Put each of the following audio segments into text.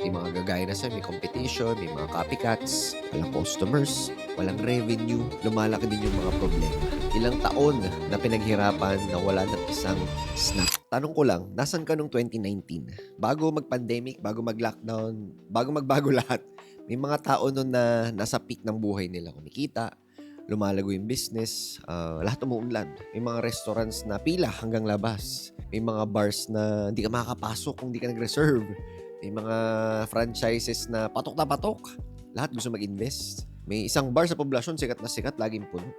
may mga gagaya na sa'yo, may competition, may mga copycats, walang customers, walang revenue, lumalaki din yung mga problema. Ilang taon na pinaghirapan na wala ng isang snap. Tanong ko lang, nasan ka nung 2019? Bago mag-pandemic, bago mag-lockdown, bago magbago lahat, may mga tao nun na nasa peak ng buhay nila, kumikita, lumalago yung business, lahat umuunlad. May mga restaurants na pila hanggang labas. May mga bars na hindi ka makakapasok kung hindi ka nag-reserve. May mga franchises na patok na patok. Lahat gusto mag-invest. May isang bar sa poblasyon, sikat na sikat, laging puno.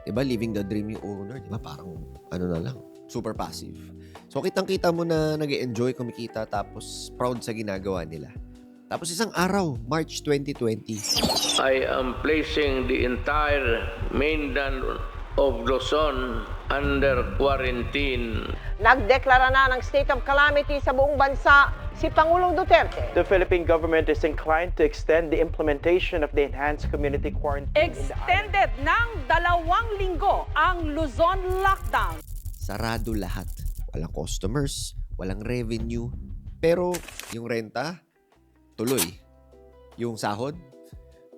Diba? Living the dream yung owner. Diba? Parang ano na lang. Super passive. So, kitang-kita mo na nag-enjoy, kumikita, tapos proud sa ginagawa nila. Tapos isang araw, March 2020. I am placing the entire mainland of Luzon under quarantine. Nagdeklara na ng state of calamity sa buong bansa si Pangulong Duterte. The Philippine government is inclined to extend the implementation of the enhanced community quarantine. Extended ng 2 linggo ang Luzon lockdown. Sarado lahat. Walang customers, walang revenue. Pero yung renta, tuloy. Yung sahod,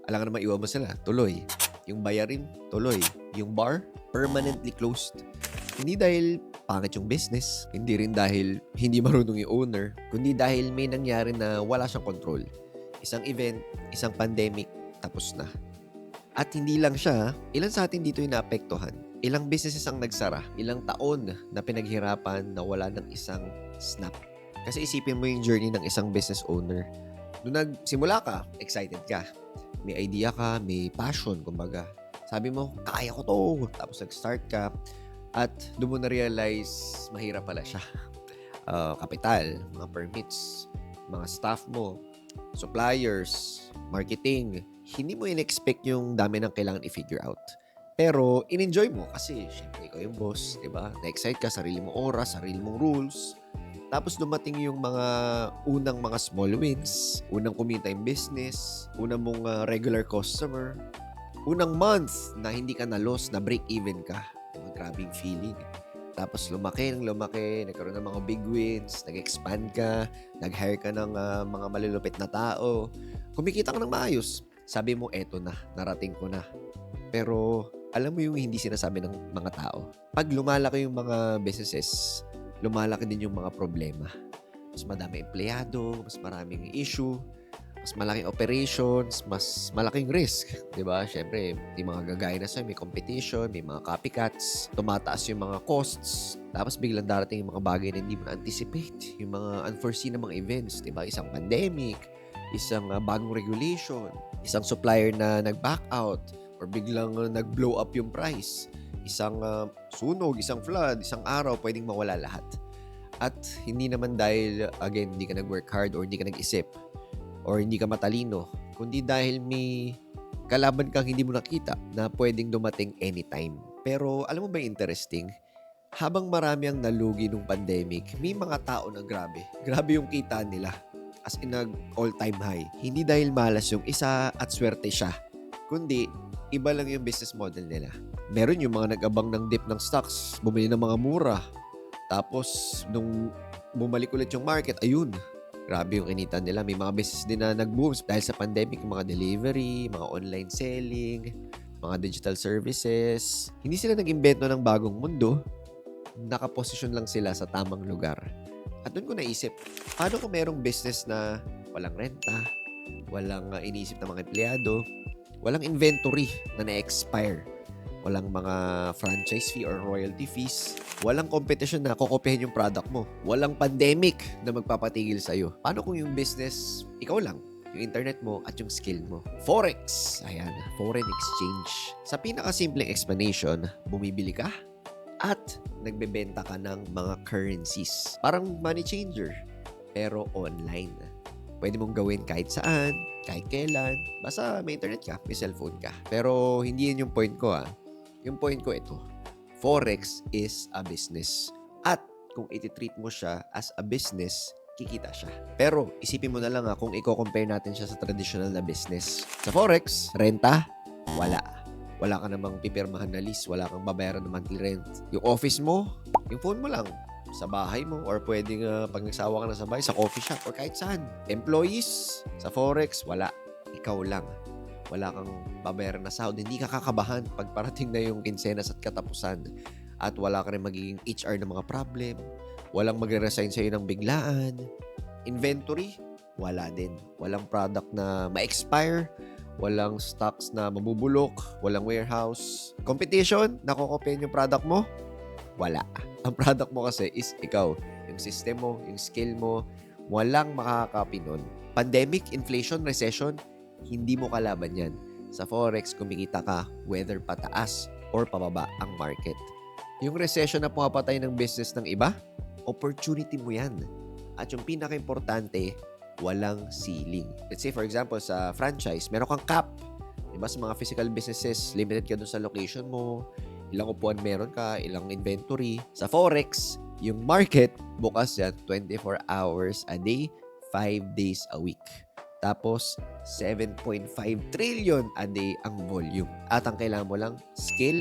alam naman iwan mo sila, tuloy. Yung bayarin, tuloy. Yung bar, permanently closed. Hindi dahil pangit yung business, hindi rin dahil hindi marunong yung owner, kundi dahil may nangyari na wala siyang control. Isang event, isang pandemic, tapos na. At hindi lang siya, ilan sa atin dito yung naapektuhan? Ilang businesses ang nagsara, ilang taon na pinaghirapan na wala ng isang snap. Kasi isipin mo yung journey ng isang business owner. Nung nagsimula ka, excited ka. May idea ka, may passion, kumbaga. Sabi mo, kaya ko to. Tapos nag-start ka at doon mo na-realize mahirap pala siya. Kapital, mga permits, mga staff mo, suppliers, marketing. Hindi mo in-expect yung dami ng kailangan i-figure out. Pero in-enjoy mo kasi syempre ikaw yung boss, di ba? Na-excite ka, sarili mong oras, sarili mong rules. Tapos dumating yung mga unang mga small wins, unang kumita yung business, unang mong regular customer, unang month na hindi ka na-loss, na break-even ka. Diba? Grabe yung feeling. Tapos lumaki ng lumaki, nagkaroon ng mga big wins, nag-expand ka, nag-hire ka ng mga malulupit na tao, kumikita ka ng maayos. Sabi mo, eto na, narating ko na. Pero alam mo yung hindi sinasabi ng mga tao. Pag lumalaki yung mga businesses, lumalaki din yung mga problema. Mas madami empleyado, mas maraming issue, mas malaking operations, mas malaking risk. Diba? Siyempre, may mga gagaya na sa'yo, may competition, may mga copycats, tumataas yung mga costs, tapos biglang darating yung mga bagay na hindi mo na-anticipate, yung mga unforeseen na mga events, diba? Isang pandemic, isang bagong regulation, isang supplier na nag-back out, or biglang nag-blow up yung price. Isang sunog, isang flood, isang araw, pwedeng mawala lahat. At hindi naman dahil, again, hindi ka nag-work hard or hindi ka nag-isip or hindi ka matalino, kundi dahil may kalaban kang hindi mo nakita na pwedeng dumating anytime. Pero alam mo ba yung interesting? Habang marami ang nalugi nung pandemic, may mga tao na grabe. Grabe yung kita nila. As in all-time high. Hindi dahil malas yung isa at swerte siya, kundi iba lang yung business model nila. Meron yung mga nag-abang ng dip ng stocks, bumili ng mga mura. Tapos, nung bumalik ulit yung market, ayun, grabe yung kinita nila. May mga business din na nag-boom dahil sa pandemic, mga delivery, mga online selling, mga digital services. Hindi sila nag-invento ng bagong mundo. Nakaposisyon lang sila sa tamang lugar. At doon ko naisip, paano kung merong business na walang renta, walang iniisip na mga empleyado, walang inventory na na-expire, walang mga franchise fee or royalty fees, walang competition na kokopyahin yung product mo, walang pandemic na magpapatigil sa'yo. Paano kung yung business, ikaw lang, yung internet mo at yung skill mo? Forex. Ayan, foreign exchange. Sa pinakasimpleng explanation, bumibili ka at nagbebenta ka ng mga currencies. Parang money changer, pero online. Pwede mong gawin kahit saan, kahit kailan. Basta may internet ka, may cellphone ka. Pero hindi yun yung point ko Yung point ko ito. Forex is a business. At kung iti-treat mo siya as a business, kikita siya. Pero isipin mo na lang kung i-compare natin siya sa traditional na business. Sa Forex, renta, wala. Wala ka namang pipirmahan na lease, wala kang babayaran ng monthly rent. Yung office mo, yung phone mo lang. sa bahay mo or pwedeng pag nagsawa ka na sa bahay, sa coffee shop or kahit saan. Employees, sa Forex, wala. Ikaw lang. Wala kang babayaran na sahod. Hindi ka kakabahan pag parating na yung kinsenas at katapusan. At wala ka rin magiging HR ng mga problem. Walang magre-resign sa'yo ng biglaan. Inventory, wala din. Walang product na ma-expire. Walang stocks na mabubulok. Walang warehouse. Competition, nakokopyan yung product mo? Wala. Ang product mo kasi is ikaw. Yung system mo, yung skill mo. Walang makakapi nun. Pandemic, inflation, recession, hindi mo kalaban yan. Sa Forex, kumikita ka whether pataas or pababa ang market. Yung recession na pumapatay ng business ng iba, opportunity mo yan. At yung pinaka-importante, walang ceiling. Let's say, for example, sa franchise, meron kang cap. Diba, sa mga physical businesses, limited ka dun sa location mo, ilang upuan meron ka, ilang inventory. Sa Forex, yung market, bukas yan 24 hours a day, 5 days a week. Tapos, 7.5 trillion a day ang volume. At ang kailangan mo lang, skill,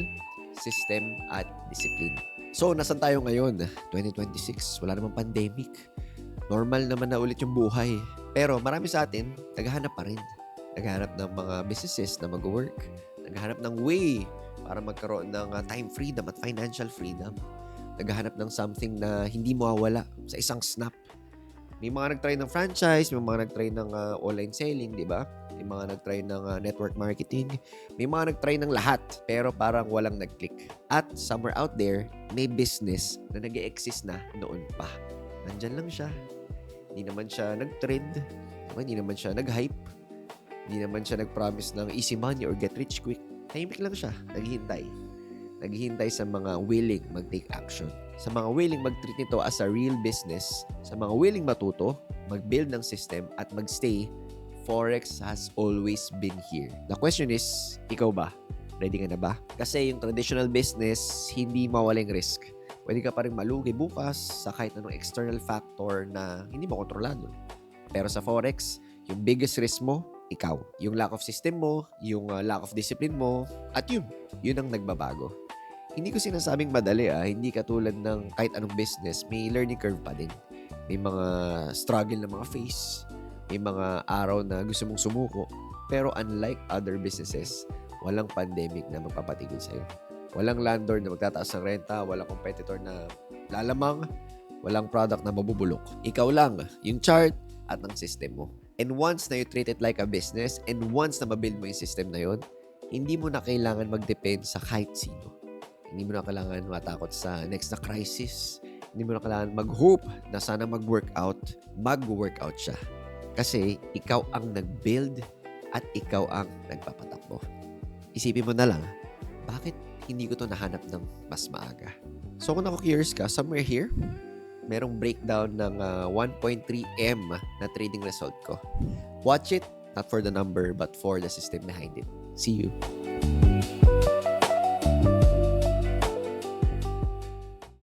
system, at discipline. So, nasan tayo ngayon? 2026, wala namang pandemic. Normal naman na ulit yung buhay. Pero marami sa atin, naghahanap pa rin. Naghahanap ng mga businesses na mag-work. Naghahanap ng way para magkaroon ng time freedom at financial freedom. Naghahanap ng something na hindi mawawala sa isang snap. May mga nag-try ng franchise, may mga nag-try ng online selling, di ba? May mga nag-try ng network marketing. May mga nag-try ng lahat, pero parang walang nag-click. At somewhere out there, may business na nag-e-exist na noon pa. Nandyan lang siya. Hindi naman siya nag-trend. Hindi naman siya nag-hype. Hindi naman siya nag-promise ng easy money or get rich quick. Tahimik lang siya. Naghihintay. Naghihintay sa mga willing mag-take action. Sa mga willing mag-treat nito as a real business, sa mga willing matuto, mag-build ng system at mag-stay, Forex has always been here. The question is, ikaw ba? Ready ka na ba? Kasi yung traditional business, hindi mawalang risk. Pwede ka pa rin malugi bukas sa kahit anong external factor na hindi mo kontrolado. Pero sa Forex, yung biggest risk mo, ikaw. Yung lack of system mo, yung lack of discipline mo, at yun ang nagbabago. Hindi ko sinasabing madali hindi katulad ng kahit anong business, may learning curve pa din. May mga struggle na mga face, may mga araw na gusto mong sumuko. Pero unlike other businesses, walang pandemic na magpapatigil sa'yo. Walang landlord na magtataas ng renta, walang competitor na lalamang, walang product na mabubulok. Ikaw lang, yung chart at ang system mo. And once na you treat it like a business, and once na mabuild mo yung system na yun, hindi mo na kailangan mag-depend sa kahit sino. Hindi mo na kailangan matakot sa next na crisis. Hindi mo na kailangan mag-hope na sana mag-workout. Mag-workout siya. Kasi ikaw ang nag-build at ikaw ang nagpapatakbo. Isipin mo na lang, bakit hindi ko to nahanap ng mas maaga? So kung ako-curious ka, somewhere here, merong breakdown ng 1.3M na trading result ko. Watch it, not for the number, but for the system behind it. See you.